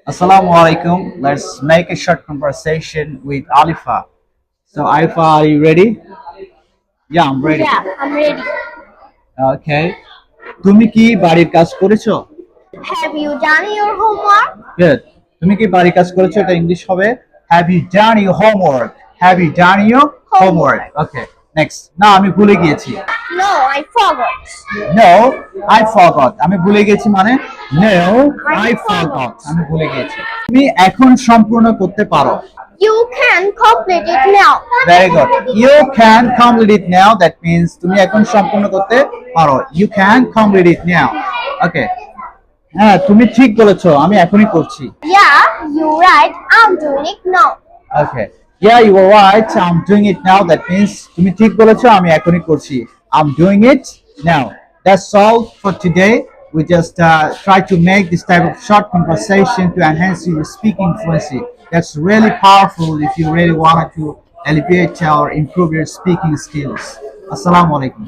Assalamu alaikum. Let's make a short conversation with Alifa. So, Alifa, are you ready? Yeah, I'm ready. Yeah, I'm ready. Okay. তুমি কি বাড়ির কাজ করেছো? Have you done your homework? Good. তুমি কি বাড়ির কাজ করেছো? এটা ইংলিশ হবে Have you done your homework? Have you done your homework? Okay. Next. না, আমি ভুলে গিয়েছি। No, I forgot. No, I forgot. আমি ভুলে গেছি মানে No, I forgot. আমি ভুলে গেছি। তুমি এখন সম্পূর্ণ করতে পারো। You can complete it now. Very good. You can complete it now. That means তুমি এখন সম্পূর্ণ করতে পারো। You can complete it now. Okay. হ্যাঁ, তুমি ঠিক বলেছো। আমি এখনই করছি। Yeah, you're right. I'm doing it now. Okay. Yeah, you are right. I'm doing it now. That means তুমি ঠিক বলেছো। আমি এখনই করছি। I'm doing it now. That's all for today. We just try to make this type of short conversation to enhance your speaking fluency. That's really powerful if you really wanted to elevate or improve your speaking skills. Assalamu alaikum.